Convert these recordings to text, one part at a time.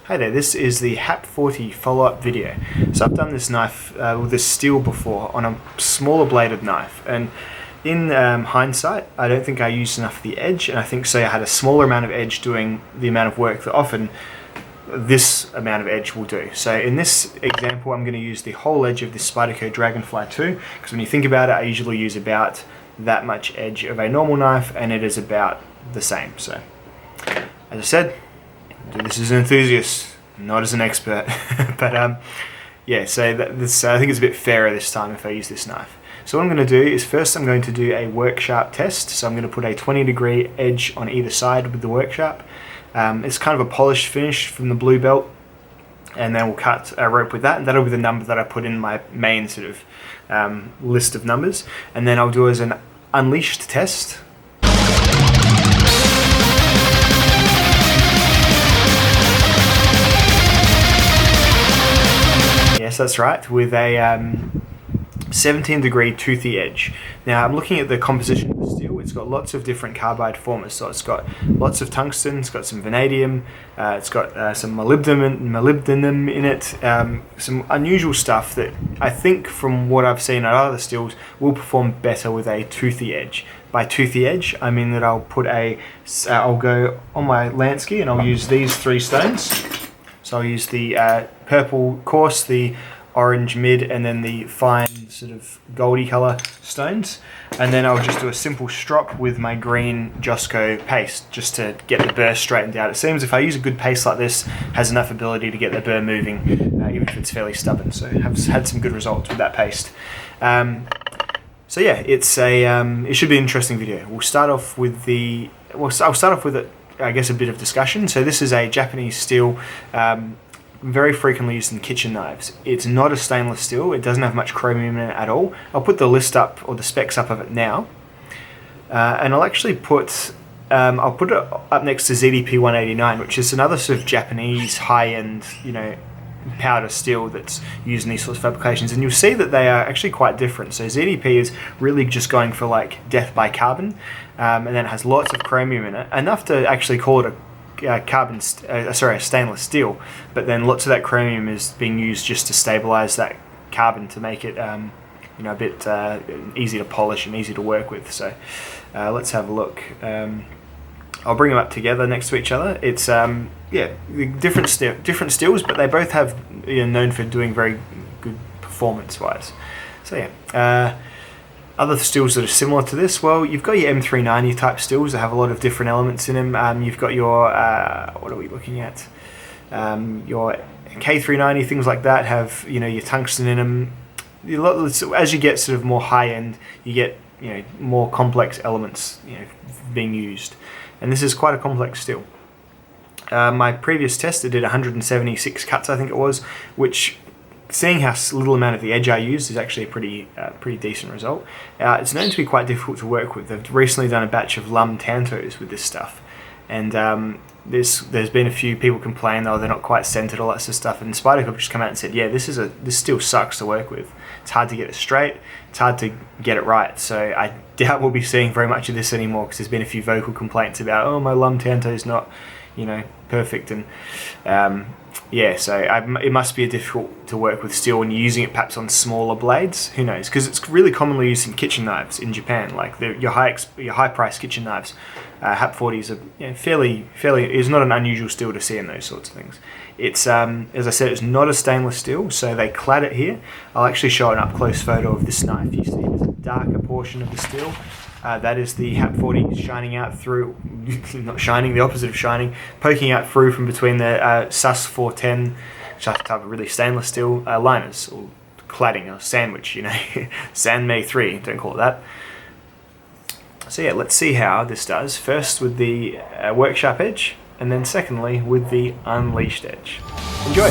Hi there, this is the HAP40 follow-up video. So I've done this knife with this steel before on a smaller bladed knife, and in hindsight I don't think I used enough of the edge, and I think I had a smaller amount of edge doing the amount of work that often this amount of edge will do. So in this example I'm going to use the whole edge of this Spyderco Dragonfly 2, because when you think about it, I usually use about that much edge of a normal knife, and it is about the same. So as I said, do this as an enthusiast, not as an expert. But yeah, so this, I think it's a bit fairer this time if I use this knife. So what I'm going to do is first I'm going to do a work sharp test. So I'm going to put a 20-degree edge on either side with the work sharp. It's kind of a polished finish from the blue belt, and then we'll cut a rope with that, and that'll be the number that I put in my main sort of list of numbers. And then I'll do as an unleashed test. Yes, that's right, with a 17-degree toothy edge. Now I'm looking at the composition of the steel. It's got lots of different carbide formers, so it's got lots of tungsten, it's got some vanadium, it's got some molybdenum in it, some unusual stuff that I think from what I've seen at other steels will perform better with a toothy edge. By toothy edge, I mean that I'll go on my Lansky and I'll use these three stones. So I'll use the purple coarse, the orange mid, and then the fine sort of goldy colour stones. And then I'll just do a simple strop with my green Josco paste just to get the burr straightened out. It seems if I use a good paste like this, it has enough ability to get the burr moving, even if it's fairly stubborn. So I've had some good results with that paste. So yeah, it's it should be an interesting video. I'll start off with I guess a bit of discussion. So this is a Japanese steel, very frequently used in kitchen knives. It's not a stainless steel. It doesn't have much chromium in it at all. I'll put the list up, or the specs up of it now, and I'll actually put I'll put it up next to ZDP 189, which is another sort of Japanese high-end, powder steel that's used in these sorts of applications, and you'll see that they are actually quite different. So ZDP is really just going for like death by carbon, and then it has lots of chromium in it, enough to actually call it a stainless steel, but then lots of that chromium is being used just to stabilize that carbon to make it a bit easy to polish and easy to work with. So let's have a look. I'll bring them up together next to each other. It's different steels, but they both have known for doing very good performance-wise. So yeah, other steels that are similar to this, well, you've got your M390 type steels that have a lot of different elements in them. You've got your what are we looking at? Your K390, things like that have your tungsten in them. As you get sort of more high end, you get more complex elements being used. And this is quite a complex steel. My previous test, I did 176 cuts, I think it was, which, seeing how little amount of the edge I used, is actually a pretty decent result. It's known to be quite difficult to work with. They've recently done a batch of Lum Tantos with this stuff, and there's been a few people complain, they're not quite centered, all that sort of stuff, and Spyderco have just come out and said, yeah, this still sucks to work with. It's hard to get it straight, it's hard to get it right. So I doubt we'll be seeing very much of this anymore, because there's been a few vocal complaints about, oh, my Lum Tanto's not perfect, and yeah, so it must be difficult to work with steel when you're using it perhaps on smaller blades. Who knows? Because it's really commonly used in kitchen knives in Japan, like your high-priced kitchen knives. HAP40 is fairly is not an unusual steel to see in those sorts of things. It's as I said, it's not a stainless steel, so they clad it here. I'll actually show an up-close photo of this knife. You see there's a darker portion of the steel. That is the HAP40 shining out through, not shining, the opposite of shining, poking out through from between the SAS 410, which is a type of really stainless steel liners, or cladding, or sandwich, Sanmei 3, don't call it that. So yeah, let's see how this does. First with the work sharp edge, and then secondly with the unleashed edge. Enjoy!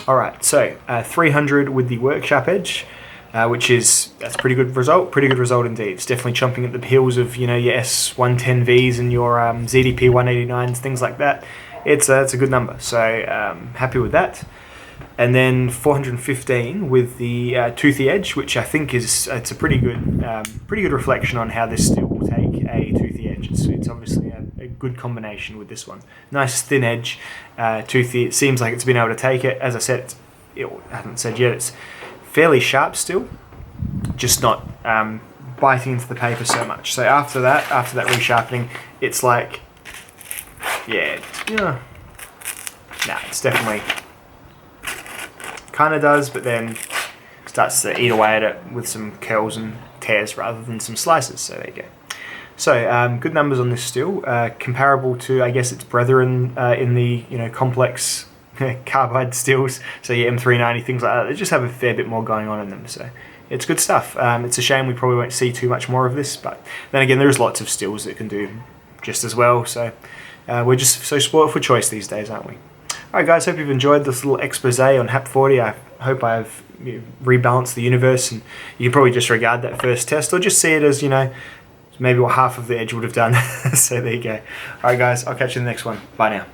Alright, so 300 with the workshop edge, that's pretty good result indeed. It's definitely chomping at the heels of, you know, your S110Vs and your ZDP 189s, things like that. It's a good number, so happy with that. And then 415 with the toothy edge, which I think it's a pretty good reflection on how this steel will take a toothy edge. It's obviously a good combination with this one. Nice thin edge, toothy. It seems like it's been able to take it. As I said, I haven't said yet, it's fairly sharp still, just not biting into the paper so much. So after that resharpening, it's like, nah, it's definitely kind of does, but then starts to eat away at it with some curls and tears rather than some slices. So there you go. So good numbers on this steel, comparable to, I guess, its brethren in the, you know, complex carbide steels. So your M390, things like that, they just have a fair bit more going on in them. So it's good stuff. It's a shame we probably won't see too much more of this, but then again, there's lots of steels that can do just as well. So we're just so spoiled for choice these days, aren't we? Alright guys, hope you've enjoyed this little expose on HAP40. I hope I've rebalanced the universe, and you can probably disregard that first test or just see it as, you know, maybe what half of the edge would have done. So there you go. Alright guys, I'll catch you in the next one. Bye now.